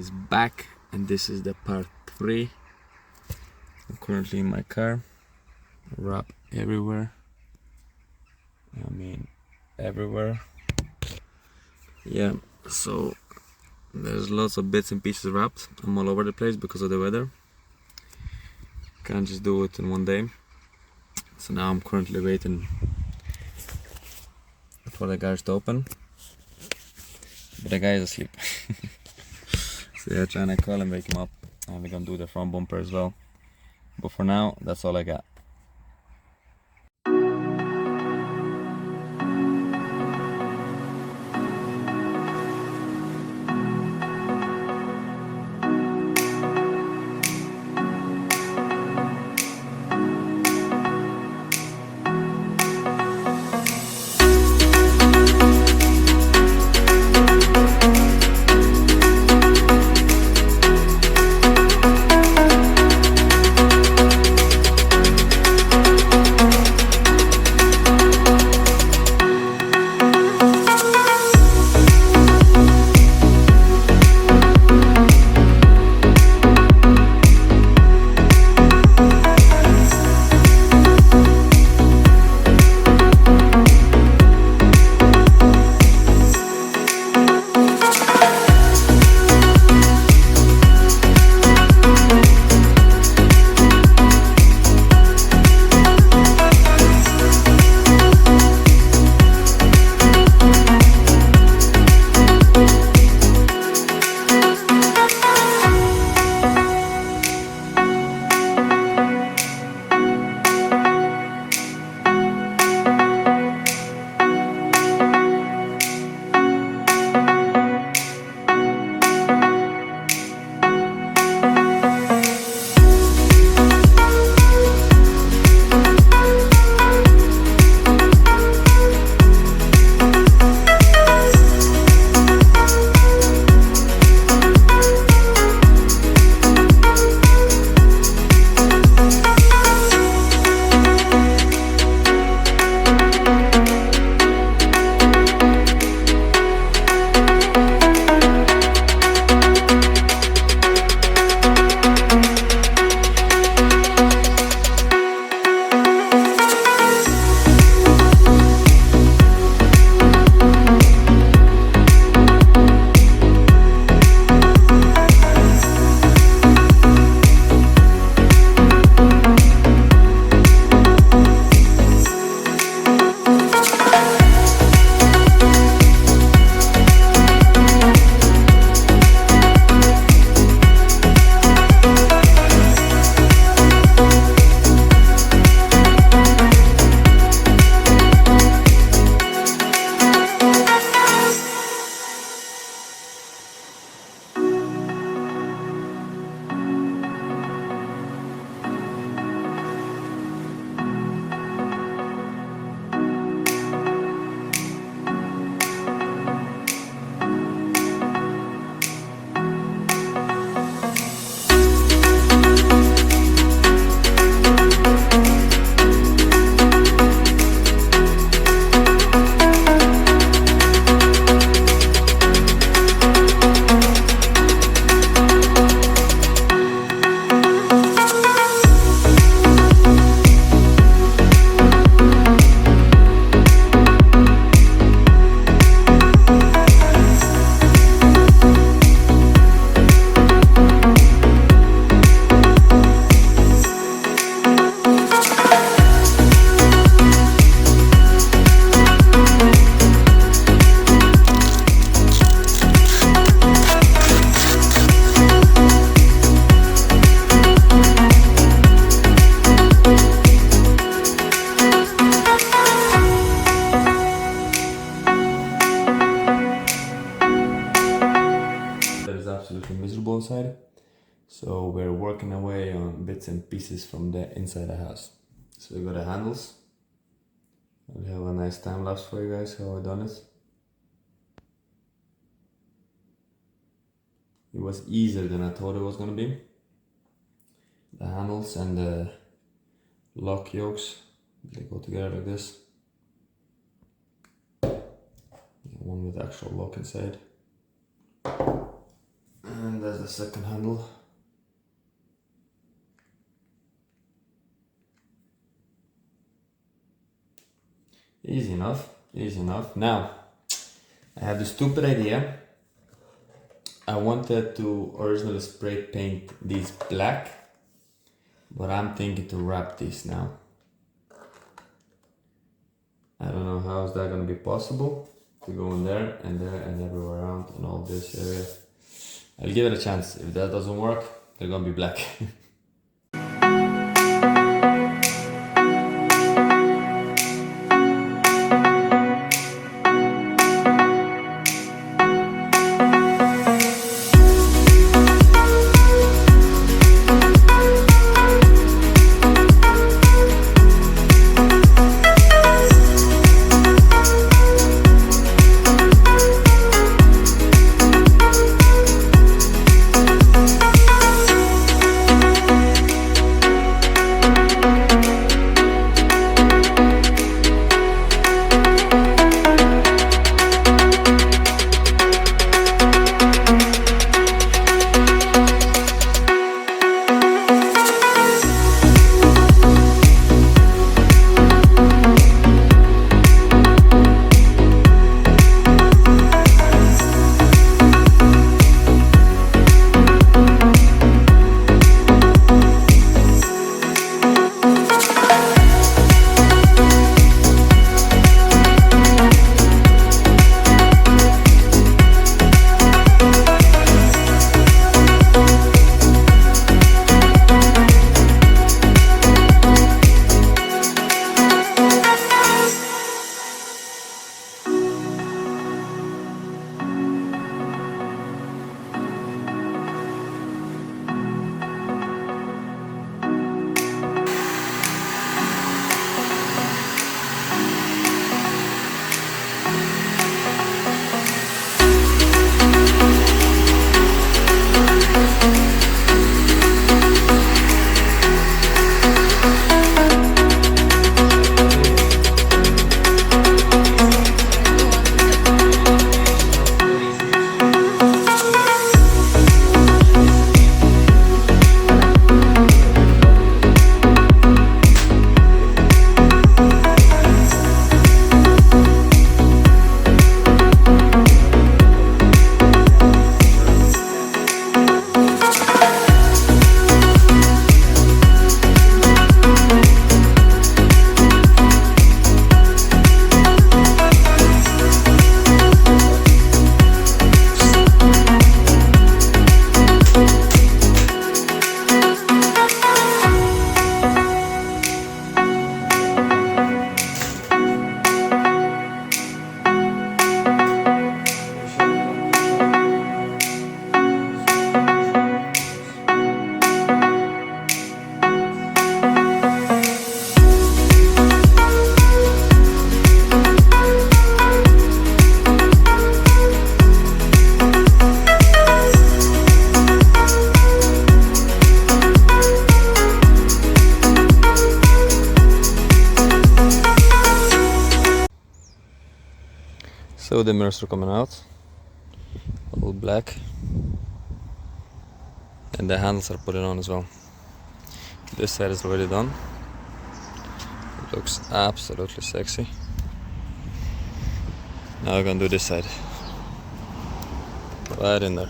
is back, and this is the part 3. I'm currently in my car. Wrap everywhere. I mean, everywhere. Yeah, so there's lots of bits and pieces wrapped. I'm all over the place because of the weather. Can't just do it in one day. So now I'm currently waiting for the garage to open. But the guy is asleep. So yeah, trying to call and wake him up. And we're gonna do the front bumper as well. But for now, that's all I got. Absolutely miserable outside, so we're working away on bits and pieces from the inside the house. So we got the handles. I'll have a nice time lapse for you guys how I done it. It was easier than I thought it was gonna be. The handles and the lock yokes, they go together like this. One with actual lock inside. And that's the second handle. Easy enough, easy enough. Now, I have this stupid idea. I wanted to originally spray paint these black, but I'm thinking to wrap this now. I don't know how is that gonna be possible to go in there and everywhere around and all this area. I'll give it a chance. If that doesn't work, they're gonna be black. So the mirrors are coming out, all black, and the handles are put on as well. This side is already done. It looks absolutely sexy. Now we're gonna do this side, right in there.